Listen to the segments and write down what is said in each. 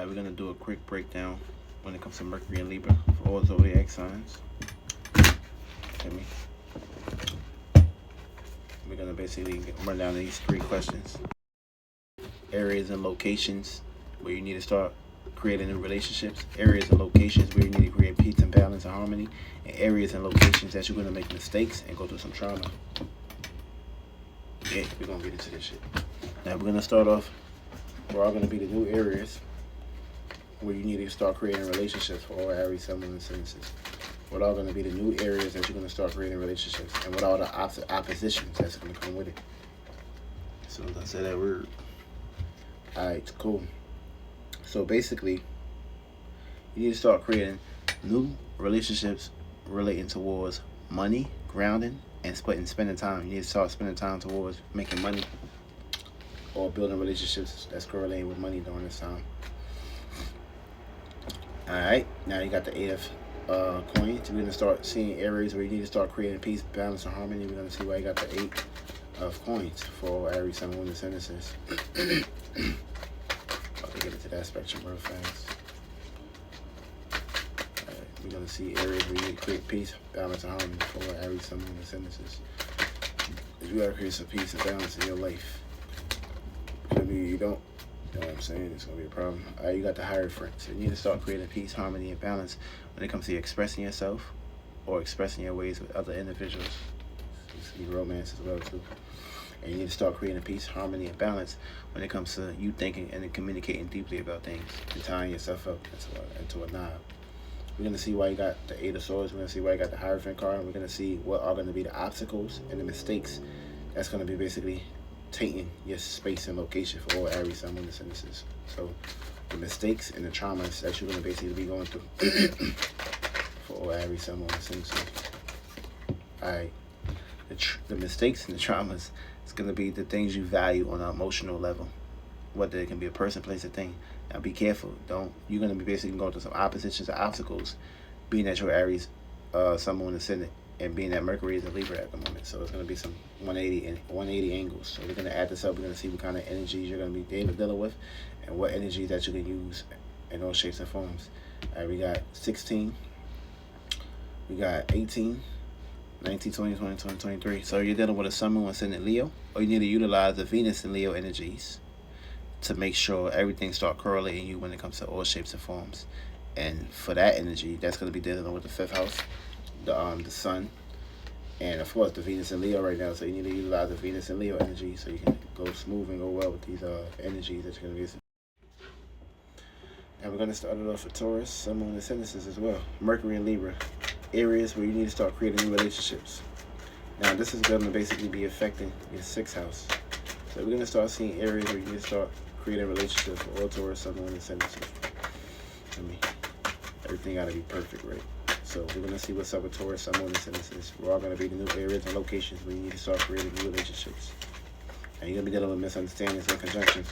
We're gonna do a quick breakdown when it comes to Mercury and Libra for all zodiac signs. Hear me? We're gonna basically run down these 3 questions: areas and locations where you need to start creating new relationships, areas and locations where you need to create peace and balance and harmony, and areas and locations that you're gonna make mistakes and go through some trauma. Yeah, we're gonna get into this shit. Now we're gonna start off. We're all gonna be the new areas where you need to start creating relationships for all Aries, Sun, Moon, and Ascendances. What are going to be the new areas that you're going to start creating relationships, and what are the oppositions that's going to come with it? So as I say that word. Alright, cool. So basically, you need to start creating new relationships relating towards money, grounding, and spending time. You need to start spending time towards making money or building relationships that's correlating with money during this time. Alright, now you got the 8 of coins. We're going to start seeing areas where you need to start creating peace, balance, and harmony. We're going to see why you got the 8 of coins for Aries, Sun, Moon, and Ascendances. About to get into that spectrum real fast. Alright, we're going to see areas where you need to create peace, balance, and harmony for Aries, Sun, Moon, and Ascendances. You got to create some peace and balance in your life. Maybe you don't. You know what I'm saying? It's going to be a problem. You got the Hierophant. So you need to start creating peace, harmony, and balance when it comes to expressing yourself or expressing your ways with other individuals. This can be romance as well, too. And you need to start creating peace, harmony, and balance when it comes to you thinking and communicating deeply about things and tying yourself up into a knot. We're going to see why you got the 8 of Swords. We're going to see why you got the Hierophant card. And we're going to see what are going to be the obstacles and the mistakes that's going to be basically taking your space and location for all Aries, Sun, Moon, and Ascendances. So the mistakes and the traumas that you're going to basically be going through for all Aries, Sun, Moon, and Ascendances. Alright, the mistakes and the traumas is going to be the things you value on an emotional level, whether it can be a person, place, or thing. Now be careful. You're going to be basically going through some oppositions or obstacles, being that you're Aries, Sun, Moon, and Ascendant, and being that Mercury is a Libra at the moment. So it's going to be some 180 angles. So we're going to add this up. We're going to see what kind of energies you're going to be dealing with and what energies that you can use in all shapes and forms. All right, we got 16. We got 18, 19, 20, 20, 20, 23. So you're dealing with a Sun, Moon, Ascendant Leo, or you need to utilize the Venus and Leo energies to make sure everything start correlating you when it comes to all shapes and forms. And for that energy, that's going to be dealing with the 5th house, the Sun, and of course the Venus and Leo right now. So you need to utilize the Venus and Leo energy so you can go smooth and go well with these energies that you're going to be. And we're going to start it off for Taurus, Sun, Moon, and Ascendances as well. Mercury and Libra, areas where you need to start creating new relationships. Now this is going to basically be affecting your 6th house. So we're going to start seeing areas where you need to start creating relationships for all Taurus, Sun, Moon, and Ascendances. Everything got to be perfect, right? So we're going to see what's up with Taurus, Sun, Moon, and Ascendances. We're all going to be the new areas and locations where you need to start creating new relationships. And you're going to be dealing with misunderstandings and conjunctions.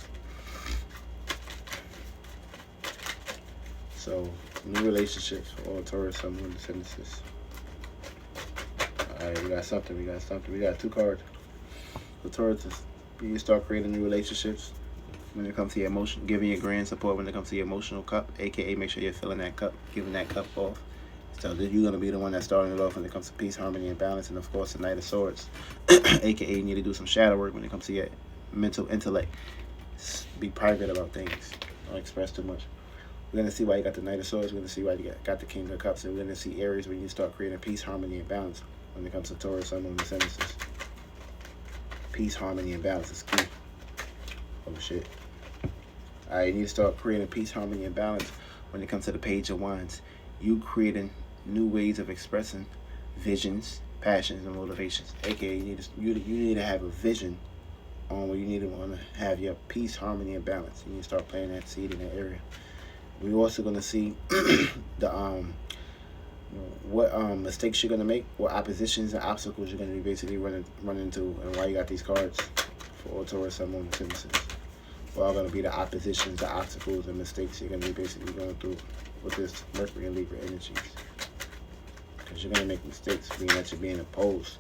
So, new relationships for all Taurus, Sun, Moon, and Ascendances. Alright, we got something. We got 2 cards. So Taurus, you start creating new relationships when it comes to your emotion, giving your grand support when it comes to your emotional cup, aka make sure you're filling that cup, giving that cup off. So you're going to be the one that's starting it off when it comes to peace, harmony, and balance. And of course the Knight of Swords, aka you need to do some shadow work when it comes to your mental intellect. Be private about things, don't express too much. We're going to see why you got the Knight of Swords. We're going to see why you got the King of Cups. And we're going to see areas where you start creating peace, harmony, and balance when it comes to Taurus, Sun, Moon, and Ascendances. Peace, harmony, and balance is key. Oh shit. Alright, you need to start creating peace, harmony, and balance when it comes to the Page of Wands. You creating new ways of expressing visions, passions, and motivations. AKA, you need to have a vision on where you need to want to have your peace, harmony, and balance. You need to start planting that seed in that area. We're also going to see the what mistakes you're going to make, what oppositions and obstacles you're going to be basically running into, and why you got these cards for all Taurus, Sun, Moon, and Ascendances. What are going to be the oppositions, the obstacles, and mistakes you're going to be basically going through with this Mercury and Libra energies. Because you're going to make mistakes, being that you're being opposed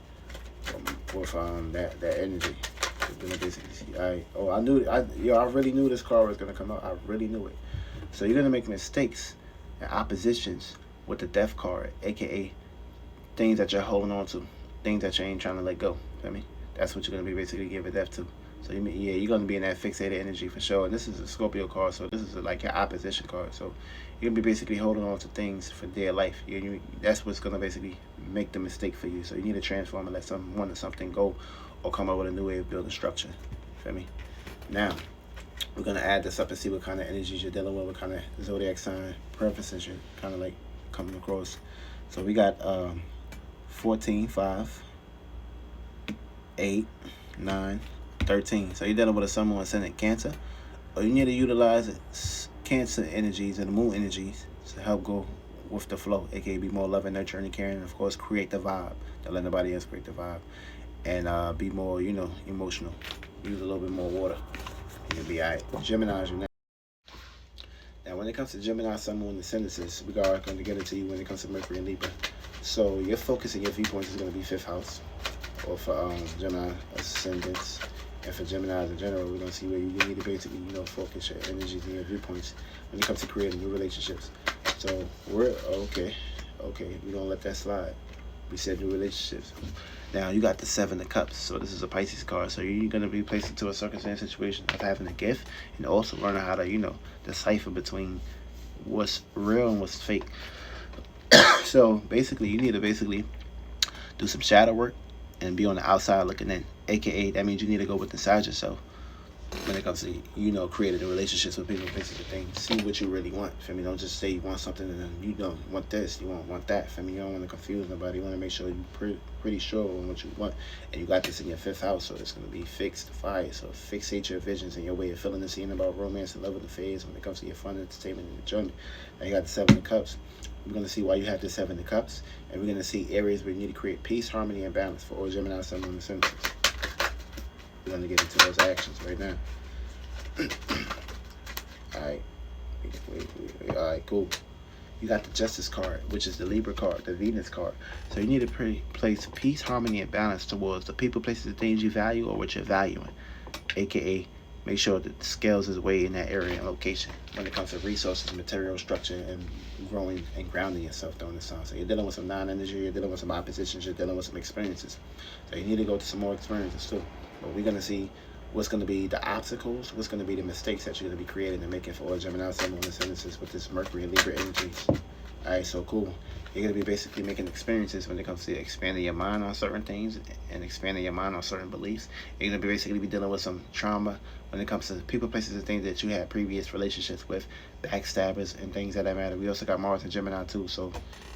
with that energy. You're going to basically see, I really knew this card was going to come out. I really knew it. So you're gonna make mistakes and oppositions with the death card, aka things that you're holding on to, things that you ain't trying to let go. Feel me? That's what you're gonna be basically giving death to. So yeah, you're gonna be in that fixated energy for sure. And this is a Scorpio card, so this is like your opposition card. So you're gonna be basically holding on to things for dear life. That's what's gonna basically make the mistake for you. So you need to transform and let someone or something go, or come up with a new way of building structure. Feel me? Now we're gonna add this up and see what kind of energies you're dealing with, what kind of zodiac sign preferences you're kind of like coming across. So we got 14, 5, 8, 9, 13. So you're dealing with a sun, moon, ascendant Cancer, or you need to utilize Cancer energies and the moon energies to help go with the flow, aka be more loving, nurturing, and caring, and of course create the vibe. Don't let nobody else create the vibe, and be more, emotional. Use a little bit more water. You'll be alright. Gemini's your next. Now, when it comes to Gemini, Sun, Moon, ascendances, we are going to get into you when it comes to Mercury and Libra. So your focus and your viewpoints is going to be 5th house, or for Gemini ascendants, and for Geminis in general, we're going to see where you need to basically, focus your energies and your viewpoints when it comes to creating new relationships. So we're okay. We're going to let that slide. We said new relationships. Now you got the 7 of Cups, so this is a Pisces card. So you're gonna be placed into a circumstance situation of having a gift, and also learning how to, decipher between what's real and what's fake. So basically, you need to do some shadow work and be on the outside looking in. AKA, that means you need to go with inside yourself when it comes to, creating relationships with people, places, and things. See what you really want. Feel me? Don't just say you want something and then you don't want this, you want that. Feel me? You don't want to confuse nobody. You want to make sure you're pretty sure on what you want. And you got this in your 5th house, so it's going to be fixed, fire. So fixate your visions and your way of feeling and seeing about romance and love and affairs when it comes to your fun, entertainment, and enjoyment. Now you got the 7 of Cups. We're going to see why you have the 7 of Cups. And we're going to see areas where you need to create peace, harmony, and balance for all Gemini, Sun, Moon, ascendants. We're going to get into those actions right now. Alright. Alright, cool. You got the Justice card, which is the Libra card, the Venus card. So you need to place peace, harmony, and balance towards the people, places, and things you value or what you're valuing. AKA, make sure that the scales is weighed in that area and location when it comes to resources, material, structure, and growing and grounding yourself during this time. So you're dealing with some non-energy, you're dealing with some oppositions, you're dealing with some experiences. So you need to go to some more experiences too. But we're going to see what's going to be the obstacles, what's going to be the mistakes that you're going to be creating and making for all Gemini, Sun, Moon, ascendances with this Mercury and Libra energies. Alright, so cool. You're going to be basically making experiences when it comes to expanding your mind on certain things and expanding your mind on certain beliefs. You're going to basically be dealing with some trauma when it comes to people, places, and things that you had previous relationships with, backstabbers, and things of that matter. We also got Mars and Gemini too, so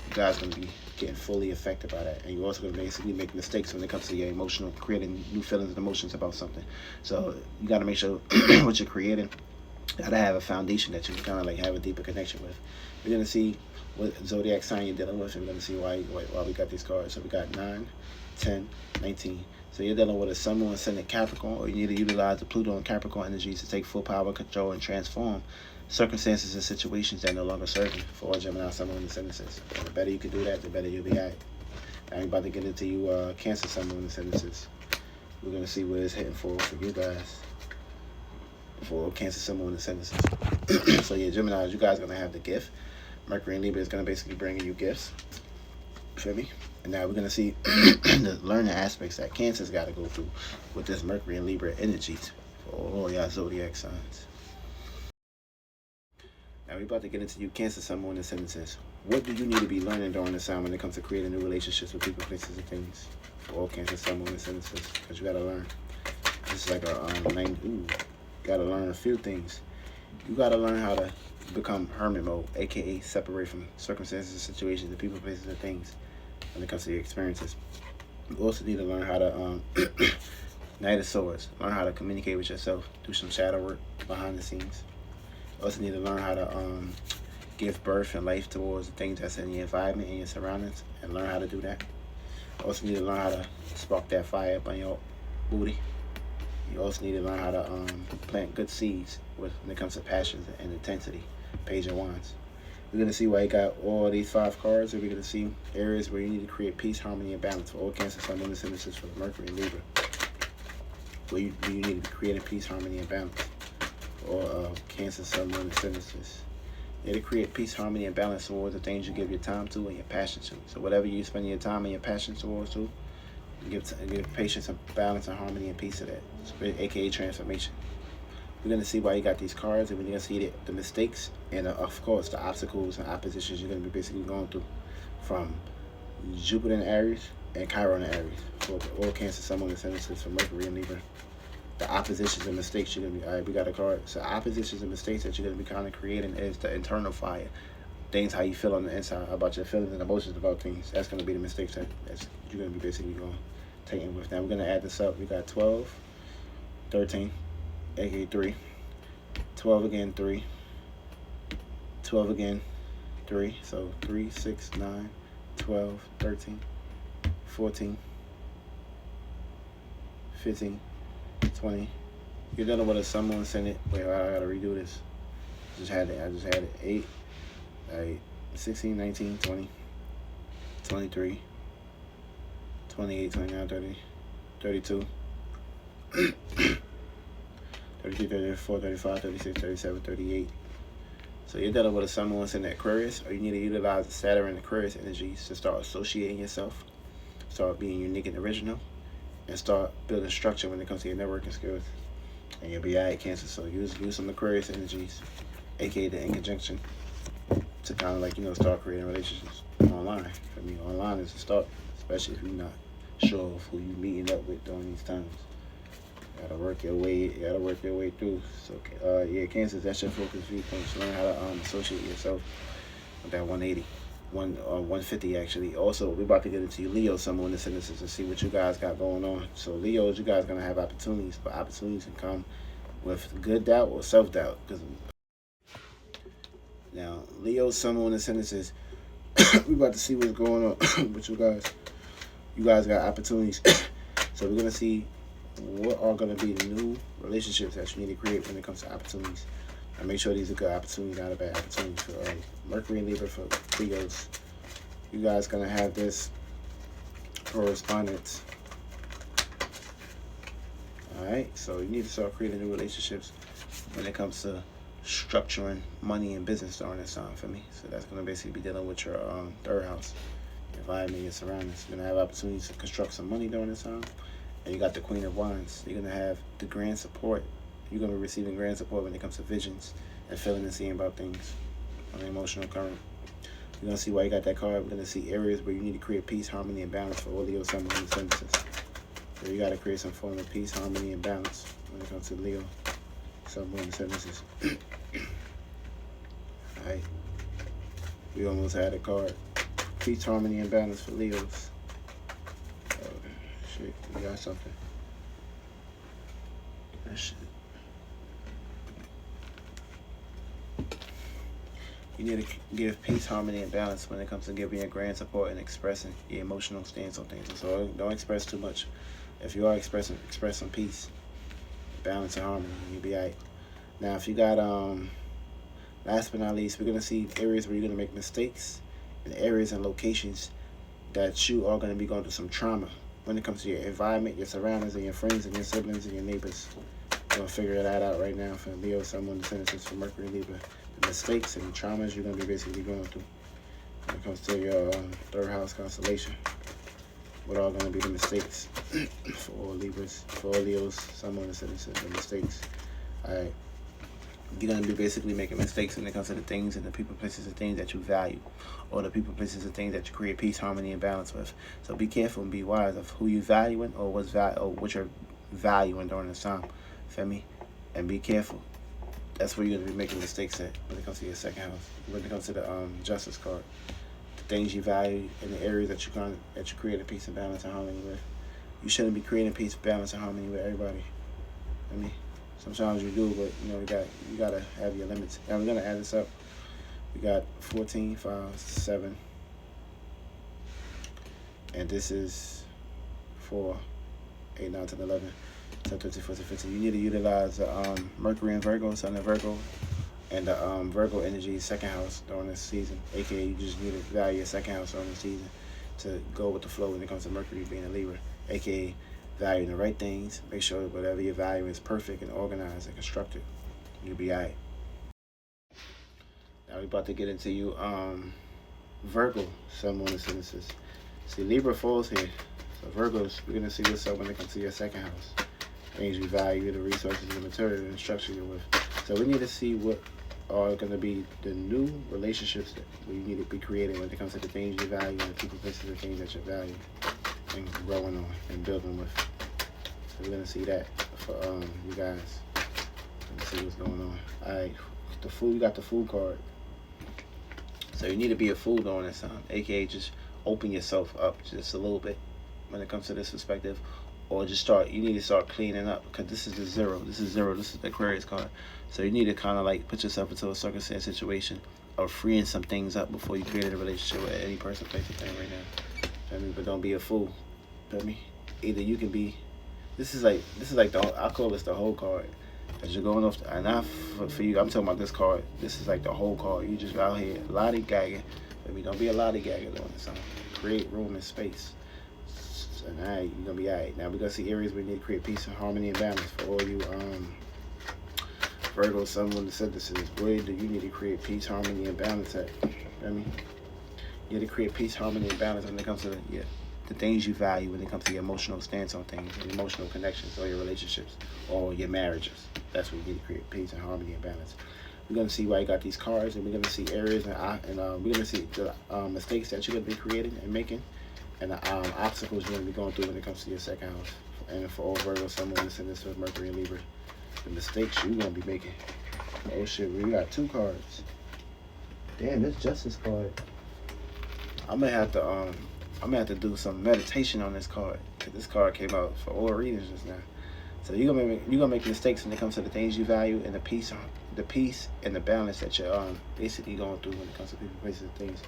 you guys are going to be getting fully affected by that. And you're also going to basically make mistakes when it comes to your emotional, creating new feelings and emotions about something. So you got to make sure what you're creating got to have a foundation that you kind of like have a deeper connection with. We're going to see what zodiac sign you're dealing with, and we're going to see why we got these cards. So we got 9, 10, 19. So you're dealing with a Sun, Moon, ascendant Capricorn, or you need to utilize the Pluto and Capricorn energies to take full power, control, and transform circumstances and situations that no longer serve you for all Gemini, Sun, Moon, ascendances. And the better you can do that, the better you'll be at. Now we're about to get into you Cancer, Sun, Moon, ascendances. We're going to see where it's hitting for you guys. For Cancer, Sun, Moon, ascendances. So yeah, Gemini, you guys are going to have the gift. Mercury and Libra is going to basically bring you gifts. Feel me? And now we're going to see the learning aspects that Cancer's got to go through with this Mercury and Libra energies for all y'all zodiac signs. Now we're about to get into you Cancer, Sun, Moon, ascendances. What do you need to be learning during this time when it comes to creating new relationships with people, places, and things? For all Cancer, Sun, Moon, ascendances. Because you got to learn. This is like a got to learn a few things. You got to learn how to become hermit mode, aka separate from circumstances and situations, the people, places, and things when it comes to your experiences. You also need to learn how to Knight of Swords, learn how to communicate with yourself, do some shadow work behind the scenes. You also need to learn how to give birth and life towards the things that's in your environment and your surroundings, and learn how to do that. You also need to learn how to spark that fire up on your booty. You also need to learn how to plant good seeds when it comes to passions and intensity. Page of Wands. We're going to see why you got all these 5 cards, and we're going to see areas where you need to create peace, harmony, and balance for all Cancer, Sun, Moon, ascendances for Mercury and Libra. Where you need to be creating peace, harmony, and balance for all Cancer, Sun, Moon, ascendances. It'll create peace, harmony, and balance towards the things you give your time to and your passion to. So whatever you spend your time and your passion towards to, give patience and balance and harmony and peace to that, aka transformation. We're going to see why you got these cards, and we're going to see the mistakes and, of course, the obstacles and oppositions you're going to be basically going through from Jupiter in Aries and Chiron in Aries for all Cancer, Sun, Moon, Ascendant, for Mercury and Libra. The oppositions and mistakes you're going to be, all right, we got a card. So oppositions and mistakes that you're going to be kind of creating is the internal fire. Things, how you feel on the inside, about your feelings and emotions about things. That's going to be the mistakes that you're going to be basically going to take in with. Now we're going to add this up. We got 12, 13, aka 3, 12 again, 3, 12 again, 3, so 3, 6, 9, 12, 13, 14, 15, 20. You're dealing with a Sun, Moon, Ascendant. Wait, I gotta redo this. I just had it. 8, 16, 19, 20, 23, 28, 29, 30, 32, 33, 34, 35, 36, 37, 38. So you're dealing with a Sun, Moon, Ascendant, Aquarius, or you need to utilize the Saturn and Aquarius energies to start associating yourself, start being unique and original, and start building structure when it comes to your networking skills. And you'll be alright, Cancer. So use some Aquarius energies, aka the in conjunction, to kind of like, start creating relationships online. For me, online is the start, especially if you're not sure of who you're meeting up with during these times. You gotta work your way through. So yeah, Cancer, that's your focus viewpoint. So learn how to associate yourself with that 180. 150 actually. Also, we're about to get into Leo, some of the sentences, to see what you guys got going on. So Leos, you guys gonna have opportunities, but opportunities can come with good doubt or self-doubt. Because now Leo, some of the sentences, we're about to see what's going on with you guys. You guys got opportunities. So we're gonna see what are gonna be the new relationships that you need to create when it comes to opportunities. And make sure these are good opportunities, not a bad opportunity for Mercury and Libra for Leos. You guys gonna have this correspondence. Alright, so you need to start creating new relationships when it comes to structuring money and business during this time for me. So that's gonna basically be dealing with your third house, your environment, your surroundings. You're gonna have opportunities to construct some money during this time. And you got the Queen of Wands. You're gonna have the grand support. You're going to be receiving grand support when it comes to visions and feeling and seeing about things on the emotional current. You're going to see why you got that card. We're going to see areas where you need to create peace, harmony, and balance for all Leo, Sun, Moon, Ascendances. So you got to create some form of peace, harmony, and balance when it comes to Leo, Sun, Moon, Ascendances. Alright. We almost had a card. Peace, harmony, and balance for Leos. Oh, shit. We got something. That shit. You need to give peace, harmony, and balance when it comes to giving your grand support and expressing your emotional stance on things. So don't express too much. If you are express some peace, balance, and harmony, you'll be alright. Now, if you got, last but not least, we're going to see areas where you're going to make mistakes and areas and locations that you are going to be going through some trauma when it comes to your environment, your surroundings, and your friends, and your siblings, and your neighbors. We're going to figure that out right now for Leo, Sun, Moon, Ascendant, for Mercury, Libra. The mistakes and traumas you're going to be basically going through when it comes to your third house constellation. What are going to be the mistakes for all Libras, for all Leos, Sun, Moon, Ascendant, the mistakes. Alright. You're going to be basically making mistakes when it comes to the things and the people, places, and things that you value, or the people, places, and things that you create peace, harmony, and balance with. So be careful and be wise of who you're valuing or what you're valuing during this time. Feel me? And be careful. That's where you're going to be making mistakes at when it comes to your second house. When it comes to the Justice card, the things you value in the areas that you create a peace and balance and harmony with. You shouldn't be creating peace, balance, and harmony with everybody. I mean, sometimes you do, but you gotta have your limits. Now we're gonna add this up. We got 14, 5, 7, and this is 4, 8, 9, 10, 11. 10, 13, 14, 15. You need to utilize Mercury and Virgo, Sun and Virgo, and the Virgo energy second house during this season. AKA, you just need to value your second house during this season to go with the flow when it comes to Mercury being a Libra. AKA, value the right things. Make sure whatever you value is perfect and organized and constructed. You'll be alright. Now we about to get into you, Virgo, Sun, Moon, Ascendances. See, Libra falls here. So Virgos, we're gonna see what's up when it comes to your second house. Things you value, the resources, the material, and the structure you're with. So we need to see what are going to be the new relationships that we need to be creating when it comes to the things you value and the people, places, the things that you value and growing on and building with. So we're going to see that for you guys. Let's see what's going on. All right, the Fool. You got the Fool card. So you need to be a fool during this time, aka just open yourself up just a little bit when it comes to this perspective. Or just you need to start cleaning up, because this is the zero. This is the Aquarius card. So you need to kind of like put yourself into a circumstance situation of freeing some things up before you create a relationship with any person, place, or thing right now. Feel me? But don't be a fool. Feel me? Either you can be. This is like I call this the whole card. As you're going off, and not for you. I'm talking about this card. This is like the whole card. You just out here lollygagging. Feel me? Don't be a lollygagger doing this. Create room and space. And alright, you're gonna be alright. Now we're gonna see areas where you need to create peace and harmony and balance for all you Virgo, Sun, Moon, Ascendances. Where do you need to create peace, harmony, and balance at? I mean, you need to create peace, harmony, and balance when it comes to the things you value, when it comes to your emotional stance on things, your emotional connections, or your relationships, or your marriages. That's where you need to create peace and harmony and balance. We're gonna see why you got these cards, and we're gonna see areas and we're gonna see the mistakes that you're gonna be creating and making, and the obstacles you're going to be going through when it comes to your second house. And for all Virgo, Sun, Moon, Ascendants with Mercury and Libra, the mistakes you're going to be making. Oh shit, we got 2 cards. Damn, this Justice card. I'm gonna have to do some meditation on this card, because this card came out for all readings just now. So you're gonna make mistakes when it comes to the things you value and the peace and the balance that you're basically going through when it comes to people, places, and things.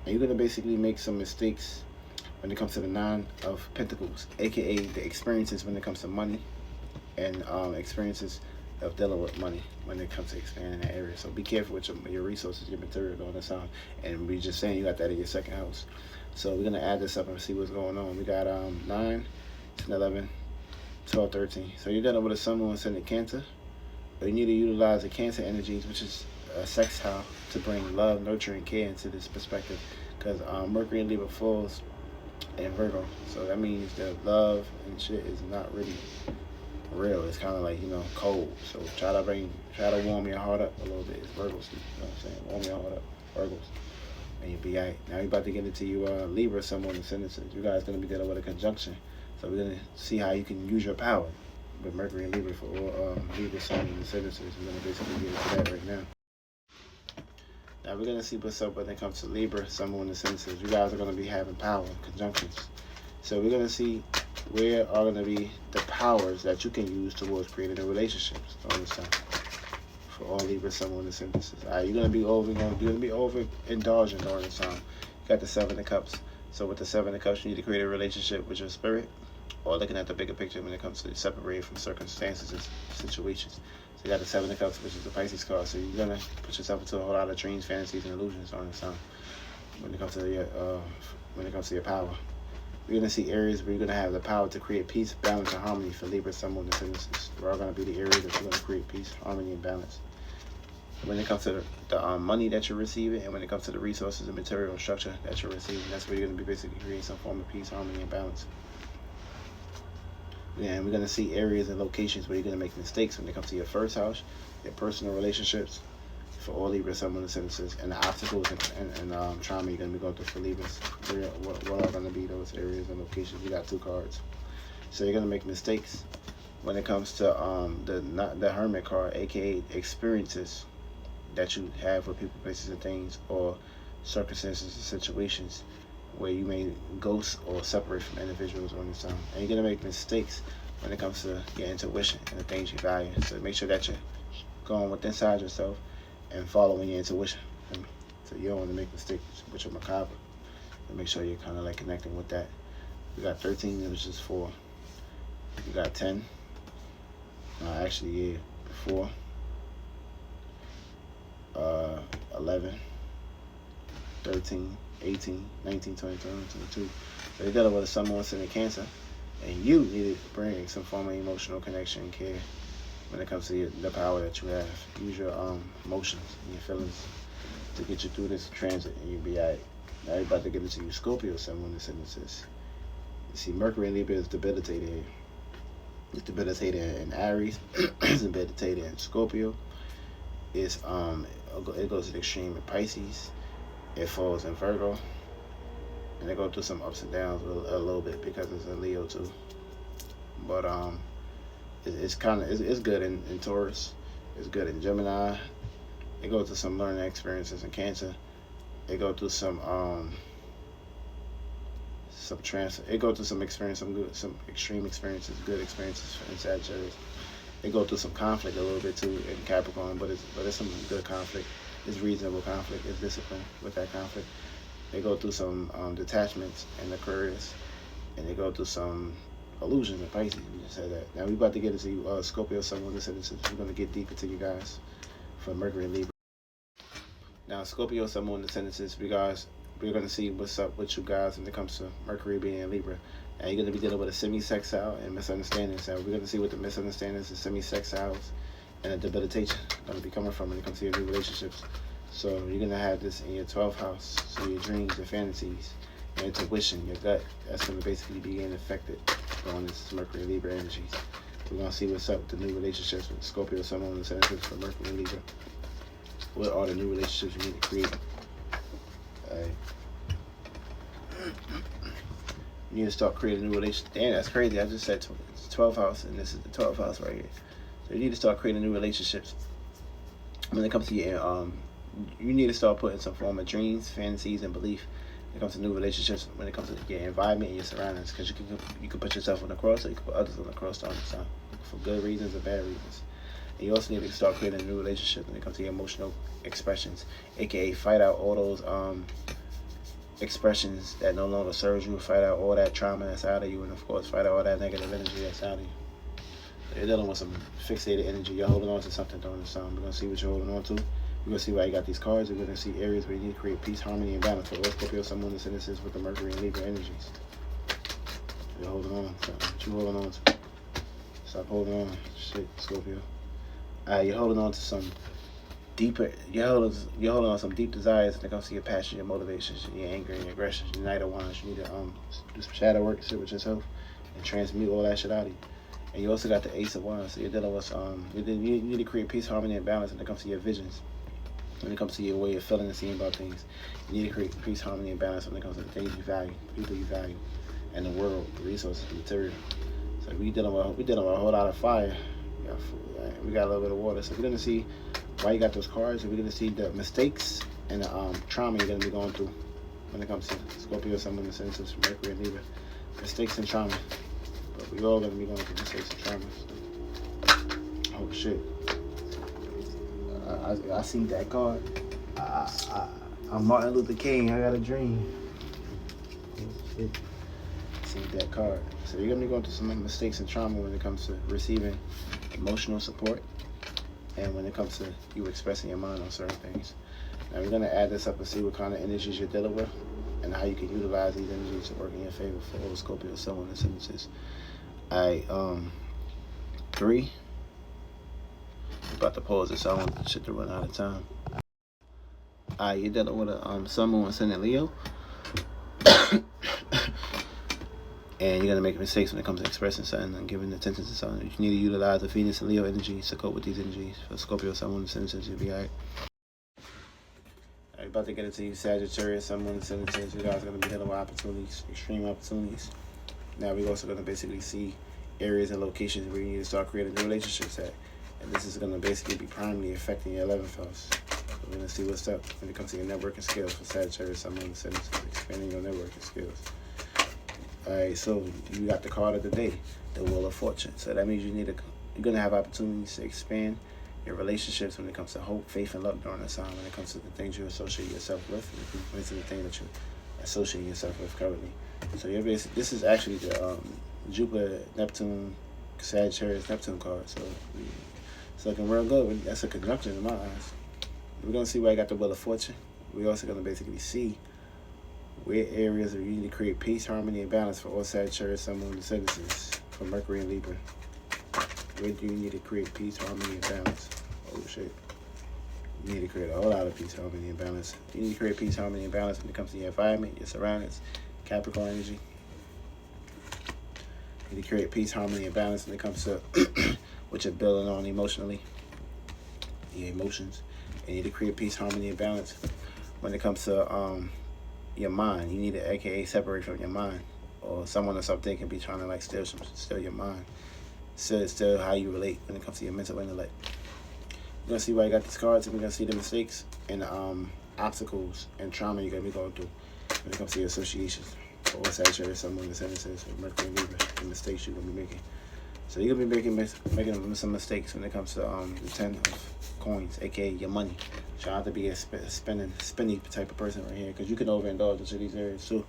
And you're gonna basically make some mistakes when it comes to the Nine of Pentacles, aka the experiences when it comes to money and experiences of dealing with money when it comes to expanding that area. So be careful with your resources, your material, all that sound. And we're just saying you got that in your second house. So we're gonna add this up and see what's going on. We got 9, 10, 11, 12, 13. So you're dealing with a Sun, Moon, Ascendant Cancer. But you need to utilize the Cancer energies, which is a sextile, to bring love, nurture, and care into this perspective. Because Mercury and Libra falls in Virgo, so that means that love and shit is not really real. It's kind of like, cold. So try to warm your heart up a little bit. It's Virgos, you know what I'm saying? Warm your heart up, Virgos, and you'll be alright. Now you're about to get into you Libra, Sun, Moon, Ascendances. You guys gonna be dealing with a conjunction, so we're gonna see how you can use your power with Mercury and Libra for all Libra, Sun, and Ascendances. We're gonna basically get into that right now. Now we're gonna see what's up when it comes to Libra, Sun, Moon, and Ascendances. You guys are gonna be having power conjunctions. So we're gonna see where are gonna be the powers that you can use towards creating the relationships on this time for all Libra, Sun, Moon, and Ascendances. Alright, you're gonna be overindulging during this time. You got the 7 of Cups. So with the 7 of Cups, you need to create a relationship with your spirit, or looking at the bigger picture when it comes to separating from circumstances and situations. So you got the 7 of Cups, which is the Pisces card. So you're gonna put yourself into a whole lot of dreams, fantasies, and illusions on this time when it comes to your power. You're gonna see areas where you're gonna have the power to create peace, balance, and harmony for Libra, Sun, Moon, and Ascendances. They're all gonna be the areas that you're gonna create peace, harmony, and balance. When it comes to the money that you're receiving, and when it comes to the resources and material and structure that you're receiving, that's where you're gonna be basically creating some form of peace, harmony, and balance. And we're going to see areas and locations where you're going to make mistakes when it comes to your first house, your personal relationships, for all Libras, Sun, Moon, Ascendances, and the obstacles and trauma you're going to be going through for Libras. What are going to be those areas and locations? You got 2 cards. So you're going to make mistakes when it comes to the Hermit card, aka experiences that you have with people, places, and things, or circumstances and situations where you may ghost or separate from individuals on this time. And you're going to make mistakes when it comes to your intuition and the things you value. So make sure that you're going with inside yourself and following your intuition. So you don't want to make mistakes with your macabre. And make sure you're kind of like connecting with that. You got 13, which is 4. You got 10. 4. 11. 13. 18, 19, 20, 21, 22. So you're dealing with a Sun, Moon, Ascendant Cancer, and you need to bring some form of emotional connection and care when it comes to the power that you have. Use your emotions and your feelings to get you through this transit, and you'll be alright. Now you're about to get into your Scorpio sun, moon ascendances. You see, Mercury in Libra is debilitated here. It's debilitated in Aries. It's debilitated in Scorpio. It goes to the extreme in Pisces. It falls in Virgo, and they go through some ups and downs a little bit because it's in Leo too. But it's good in Taurus. It's good in Gemini. They go through some learning experiences in Cancer. They go through some it go through some experience, some extreme experiences, good experiences in Sagittarius. They go through some conflict a little bit too in Capricorn, but it's some good conflict. It's reasonable conflict. It's discipline with that conflict. They go through some detachments in Aquarius, and they go through some illusions in Pisces. We just said that. Now we're about to get into Scorpio sun, moon ascendances. We're going to get deep into you guys for Mercury and Libra. Now Scorpio sun, moon ascendances, we're going to see what's up with you guys when it comes to Mercury being in Libra. And you're going to be dealing with a semi-sextile and misunderstandings. So we're going to see what the misunderstandings and semi-sextiles and the debilitation going to be coming from when it comes to your new relationships. So you're going to have this in your 12th house. So your dreams, your fantasies, your intuition, your gut, that's going to basically be getting affected on this Mercury and Libra energies. We're going to see what's up with the new relationships with Scorpio, Sun, Moon, ascendances for Mercury and Libra. What are the new relationships you need to create? You need to start creating new relationships. Damn, that's crazy. I just said 12th house, and this is the 12th house right here. So you need to start creating new relationships. When it comes to your, you need to start putting some form of dreams, fantasies, and belief when it comes to new relationships. When it comes to your environment and your surroundings, because you can put yourself on the cross, or you can put others on the cross all the time for good reasons or bad reasons. And you also need to start creating a new relationship when it comes to your emotional expressions, aka fight out all those expressions that no longer serves you, fight out all that trauma that's out of you, and of course fight out all that negative energy that's out of you. So you're dealing with some fixated energy. You're holding on to something during this time. We're going to see what you're holding on to. We're going to see why you got these cards. We're going to see areas where you need to create peace, harmony, and balance for all Scorpio, Sun, Moon, ascendances with the Mercury and Libra energies. You're holding on to something. What you holding on to? Stop holding on. Shit, Scorpio. You're holding on to some deeper, you're holding on some deep desires when it comes to your passion, your motivations, your anger, and your aggression, your Knight of Wands. You need to do some shadow work, sit with yourself, and transmute all that shit out of you. And you also got the Ace of Wands, so you're dealing with you need to create peace, harmony, and balance when it comes to your visions. When it comes to your way of feeling and seeing about things, you need to create peace, harmony, and balance when it comes to the things you value, people you value, and the world, the resources, the material. So we dealing with a whole lot of fire. We got a little bit of water. So we're gonna see why you got those cards, and we're gonna see the mistakes and the trauma you're gonna be going through when it comes to Scorpio, Sun, Moon, ascendances from Mercury and Libra. Mistakes and trauma. But we all gonna be going through mistakes and traumas. Oh shit. I see that card. I'm Martin Luther King. I got a dream. Oh, shit. I see that card. So you're gonna be going through some mistakes and trauma when it comes to receiving emotional support, and when it comes to you expressing your mind on certain things. Now we're gonna add this up and see what kind of energies you're dealing with, and how you can utilize these energies to work in your favor for all Scorpio, Sun, Moon, ascendances. Three. About to pause this. I don't want the shit to run out of time. You're dealing with a Sun, Moon, ascendant Leo. And you're gonna make mistakes when it comes to expressing something and giving attention to something. You need to utilize the Venus and Leo energies to cope with these energies. For Scorpio, Sun, Moon, ascendant, you'll be alright. Alright, about to get into you, Sagittarius, Sun, Moon, ascendant. You guys are gonna be dealing with opportunities, extreme opportunities. Now we're also gonna basically see areas and locations where you need to start creating new relationships at. And this is gonna basically be primarily affecting your 11th house. So we're gonna see what's up when it comes to your networking skills for Sagittarius, Sun, Moon, ascendant, expanding your networking skills. Alright, so you got the card of the day, the Wheel of Fortune. So that means you're gonna have opportunities to expand your relationships when it comes to hope, faith, and luck during this time. When it comes to the things you associate yourself with, and when it comes to the things that you associate yourself with currently. So this is actually the Jupiter, Neptune, Sagittarius, Neptune card. So it's looking real good. That's a conjunction in my eyes. We're gonna see where I got the Wheel of Fortune. We're also gonna basically see where areas where you need to create peace, harmony, and balance for all Sagittarius, Sun, Moon, ascendances for Mercury and Libra. Where do you need to create peace, harmony, and balance? Oh shit. You need to create a whole lot of peace, harmony, and balance. You need to create peace, harmony, and balance when it comes to your environment, your surroundings, Capricorn energy. You need to create peace, harmony, and balance when it comes to what you're building on emotionally, your emotions. And you need to create peace, harmony, and balance when it comes to your mind. You need to, aka, separate from your mind, or someone or something can be trying to like steal your mind. Still how you relate when it comes to your mental intellect. You're gonna see why you got these cards, and we're gonna see the mistakes and obstacles and trauma you're gonna be going through when it comes to your associations. Or Sagittarius, someone in sentences, or Mercury and Libra, the mistakes you're gonna be making. So you're gonna be making some mistakes when it comes to the 10 of coins, aka your money. Try not to be a spinny type of person right here, because you can overindulge into these areas too.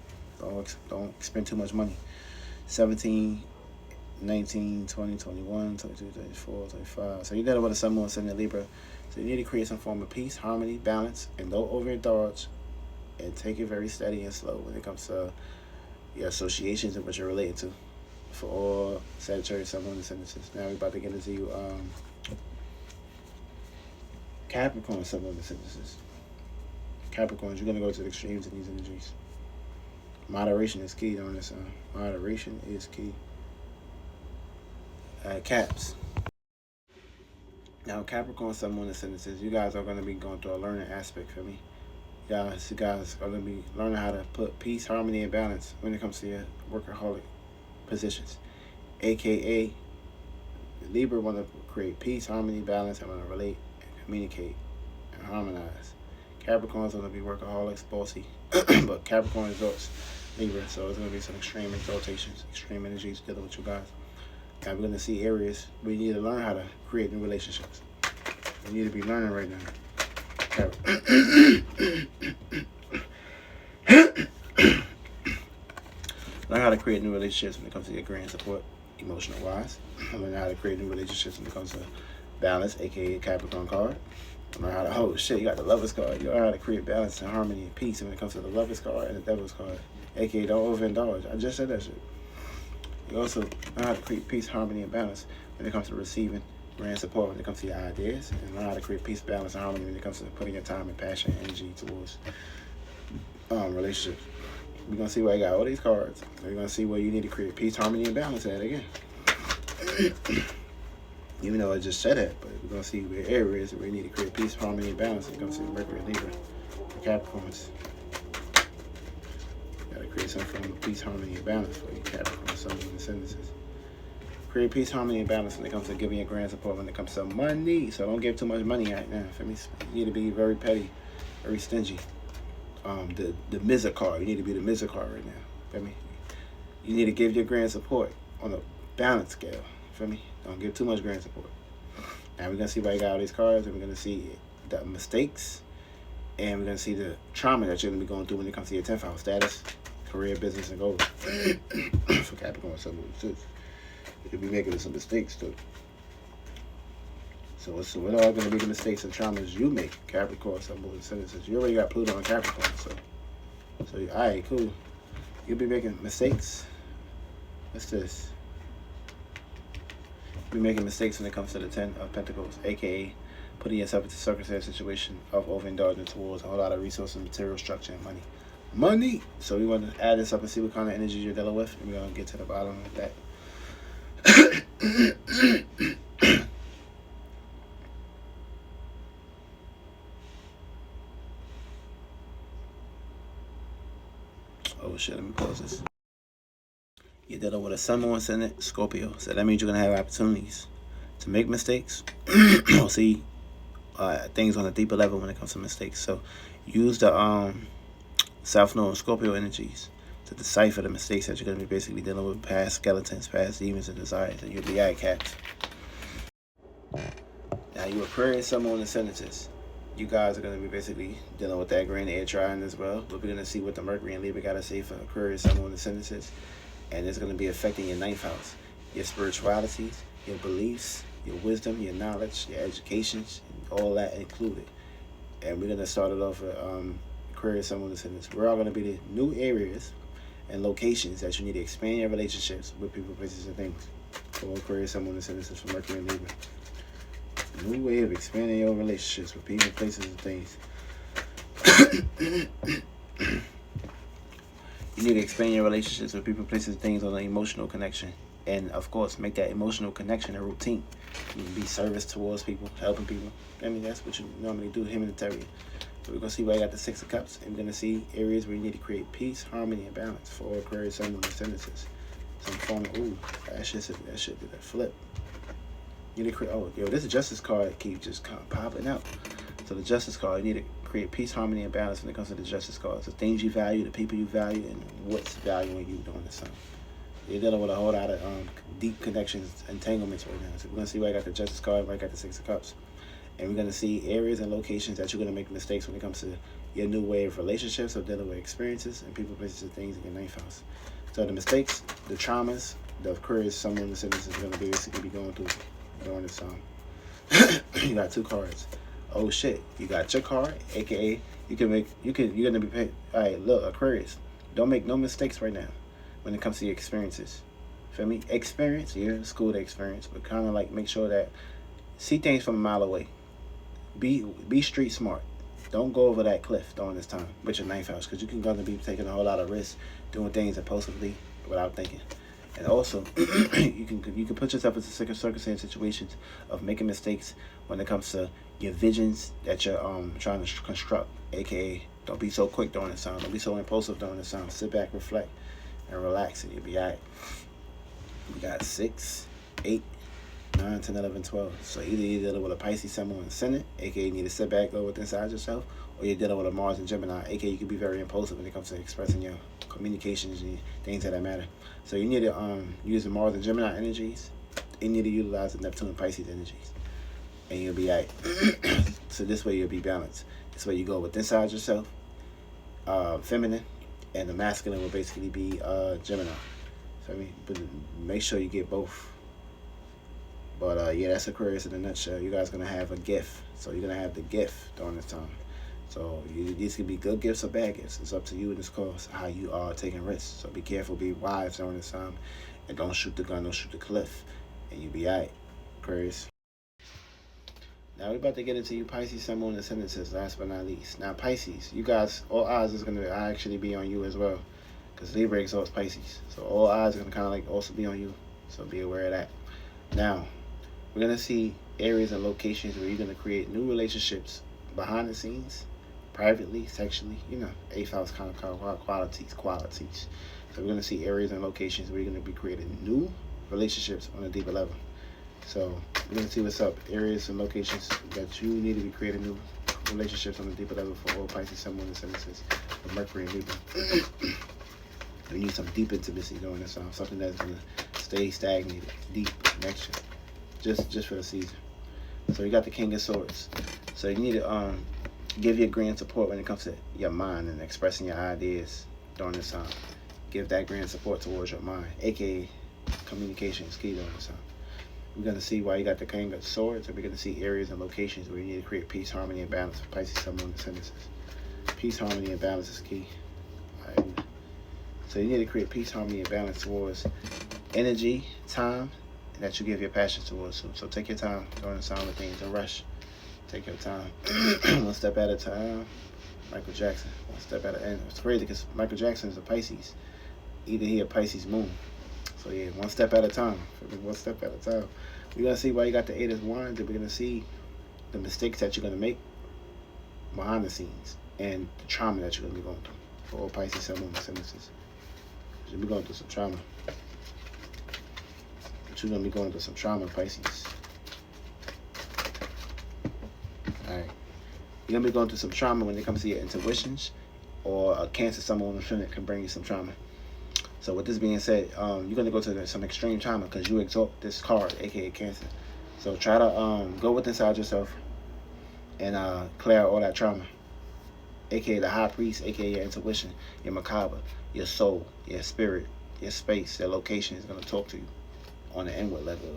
Don't spend too much money. 17, 19, 20, 21, 22, 24, 25. So you're dealing with a sun, moon, sun, and Libra. So you need to create some form of peace, harmony, balance, and don't overindulge. And take it very steady and slow when it comes to your associations and what you're related to. For all Sagittarius, sun, moon, and sentences. Now we're about to get into Capricorn, sun, moon, and sentences. Capricorns, you're gonna go to the extremes in these energies. Moderation is key on this. Moderation is key. Caps. Now, Capricorn, sun, moon, and sentences, you guys are going to be going through a learning aspect for me. You guys are going to be learning how to put peace, harmony, and balance when it comes to your workaholic positions. AKA, Libra want to create peace, harmony, balance, and want to relate, and communicate, and harmonize. Capricorn's going to be workaholics, bossy, but Capricorn exalts Libra, so it's going to be some extreme exaltations, extreme energies dealing with you guys. Now we're going to see areas where you need to learn how to create new relationships. You need to be learning right now. Learn how to create new relationships when it comes to your grand support, emotional wise. Learn how to create new relationships when it comes to balance, aka Capricorn card. Learn how to, oh shit, you got the Lover's card. You learn how to create balance and harmony and peace when it comes to the Lover's card and the Devil's card, aka don't overindulge. I just said that shit. You also learn how to create peace, harmony, and balance when it comes to receiving grand support when it comes to your ideas, and learn how to create peace, balance, and harmony when it comes to putting your time and passion and energy towards relationships. We're going to see where I got all these cards. We're going to see where you need to create peace, harmony, and balance at again. Even though I just said that, but we're going to see where areas where you need to create peace, harmony, and balance when it comes to Mercury and Libra, the Capricorns. Create some form of peace, harmony, and balance for you, Capricorn, sun, moon, and sentences. Create peace, harmony, and balance when it comes to giving your grand support when it comes to money. So don't give too much money right now. For me, you need to be very petty, very stingy. The Mizza card, you need to be the Mizza card right now. For me, you need to give your grand support on a balanced scale. For me, don't give too much grand support. Now we're gonna see why you got all these cards, and we're gonna see the mistakes, and we're gonna see the trauma that you're gonna be going through when it comes to your 10th house status, career, business, and goals. For Capricorn, sun, moon, and sentences. You'll be making some mistakes too. So what are going to be the mistakes and traumas you make, Capricorn, sun, moon, and sentences? You already got Pluto on Capricorn, so all right, cool. You'll be making mistakes. What's this? You'll be making mistakes when it comes to the 10 of Pentacles, aka putting yourself into a circumstance situation of overindulging towards a whole lot of resources, material, structure, and money. So we want to add this up and see what kind of energy you're dealing with, and we're going to get to the bottom of that. Oh shit, let me pause this. You're dealing with a sun, moon, ascendant, Scorpio. So that means you're going to have opportunities to make mistakes or see things on a deeper level when it comes to mistakes. So use the South Node Scorpio energies to decipher the mistakes that you're going to be basically dealing with, past skeletons, past demons, and desires, and you'll be caps. Now, you Aquarius, sun, moon, and sentences. You guys are going to be basically dealing with that grand air trine as well. But we're going to see what the Mercury and Libra got to say for Aquarius, sun, moon, and sentences. And it's going to be affecting your 9th house, your spiritualities, your beliefs, your wisdom, your knowledge, your education, all that included. And we're going to start it off with Aquarius, sun, moon, and sentences. We're all going to be the new areas and locations that you need to expand your relationships with people, places, and things. For Aquarius, sun, moon, and sentences for Mercury and Libra. new way of expanding your relationships with people, places, and things. You need to expand your relationships with people, places, and things on an emotional connection. And, of course, make that emotional connection a routine. You can be service towards people, helping people. I mean, that's what you normally do, humanitarian. So we're going to see where I got the Six of Cups. And we're going to see areas where you need to create peace, harmony, and balance for all Aquarius, Sun, Moon, Ascendances. Some form of, ooh, that shit did that flip. You need to create, oh, yo, this Justice card keeps just kind of popping out. So the Justice card, you need to create peace, harmony, and balance when it comes to the Justice card. So things you value, the people you value, and what's valuing you during the sun. You're dealing with a whole lot of deep connections, entanglements right now. So we're going to see where I got the Justice card, where I got the Six of Cups. And we're going to see areas and locations that you're going to make mistakes when it comes to your new way of relationships or dealing with experiences and people, places, and things in your ninth house. So the mistakes, the traumas, the Aquarius, Sun, Moon, Ascendants is going to basically be going through during this time. You got two cards. Oh shit, you got your card, aka you're gonna be paid. All right, look, Aquarius, don't make no mistakes right now when it comes to your experiences. Feel me? Experience, yeah, school experience, but kind of like make sure that see things from a mile away. Be street smart. Don't go over that cliff during this time with your ninth house, because you can gonna be taking a whole lot of risks, doing things impulsively without thinking. And also, you can put yourself into circumstance situations of making mistakes when it comes to your visions that you're trying to construct. AKA, don't be so quick during this time. Don't be so impulsive during this time. Sit back, reflect, and relax, and you'll be alright. We got 6, 8, 9, 10, 11, 12. So either you're dealing with a Pisces, Sun, Moon, Ascendant, aka you need to sit back, go within inside yourself, or you're dealing with a Mars and Gemini, aka you can be very impulsive when it comes to expressing your communications and things that matter. So you need to use the Mars and Gemini energies, and you need to utilize the Neptune and Pisces energies, and you'll be alright. So this way you'll be balanced. This way you go within inside yourself, feminine, and the masculine will basically be Gemini. So I mean, but make sure you get both. But yeah, that's Aquarius in a nutshell. You guys gonna have a gift, so you're gonna have the gift during this time. So these can be good gifts or bad gifts. It's up to you in this course how you are taking risks. So be careful, be wise during this time, and don't shoot the gun, don't shoot the cliff, and you'll be alright, Aquarius. Now we're about to get into you Pisces, Sun, Moon, Ascendances, last but not least. Now Pisces, you guys, all eyes is gonna actually be on you as well, because Libra exalts Pisces. So all eyes are gonna kind of like also be on you. So be aware of that. Now we're gonna see areas and locations where you're gonna create new relationships behind the scenes, privately, sexually, you know, 8th house kind of qualities. So we're going to see areas and locations where you're going to be creating new relationships on a deeper level. So we're going to see what's up, areas and locations that you need to be creating new relationships on a deeper level for all Pisces, Sun, Moon, Ascendances, with Mercury and Libra. We need some deep intimacy during this time, something that's going to stay stagnated, deep connection, just for the season. So you got the King of Swords. So you need to give your grand support when it comes to your mind and expressing your ideas during this time. Give that grand support towards your mind, aka communication is key during this time. We're going to see why you got the King of Swords, and we're going to see areas and locations where you need to create peace, harmony, and balance for Pisces, Sun, Moon, Ascendances. Peace, harmony, and balance is key. All right. So you need to create peace, harmony, and balance towards energy, time, and that you give your passion towards. So take your time during the time of things. Don't rush. Take your time. One step at a time. Michael Jackson. One step at a time. It's crazy because Michael Jackson is a Pisces. Either he a Pisces moon. So yeah, one step at a time. One step at a time. We're going to see why you got the 8 of Wands, and we're going to see the mistakes that you're going to make behind the scenes and the trauma that you're going to be going through for all Pisces, Sun, Moon, Ascendances. You'll be going through some trauma. But you're going to be going through some trauma, Pisces. Alright. You're going to be going through some trauma when it comes to your intuitions, or a Cancer, Sun, Moon, Ascendant can bring you some trauma. So with this being said, you're going to go to some extreme trauma because you exalt this card, aka Cancer. So try to go within inside yourself and clear out all that trauma, aka the High Priest, aka your intuition, your macabre, your soul, your spirit, your space, your location is going to talk to you on the inward level.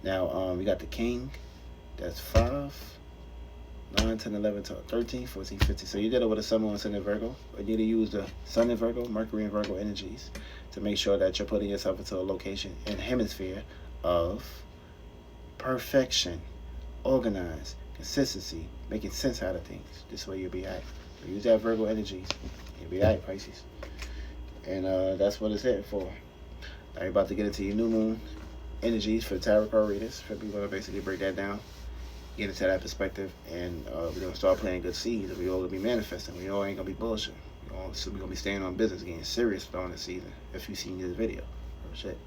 Now we got the King. That's 5, 9, 10, 11, 12, 13, 14, 15. So you did it with a Sun, Moon, Sun, and Virgo. You need to use the Sun in Virgo, Mercury and Virgo energies to make sure that you're putting yourself into a location and hemisphere of perfection, organized, consistency, making sense out of things. This way you'll be alright. Use that Virgo energy. You'll be alright, Pisces. And that's what it's hitting for. Now you're about to get into your new moon energies for the tarot card readers. For people to basically break that down, get into that perspective, and we're gonna start planting good seeds. And we all gonna be manifesting. We all ain't gonna be bullshit. So we're gonna be staying on business, getting serious during the season. If you seen this video, shit.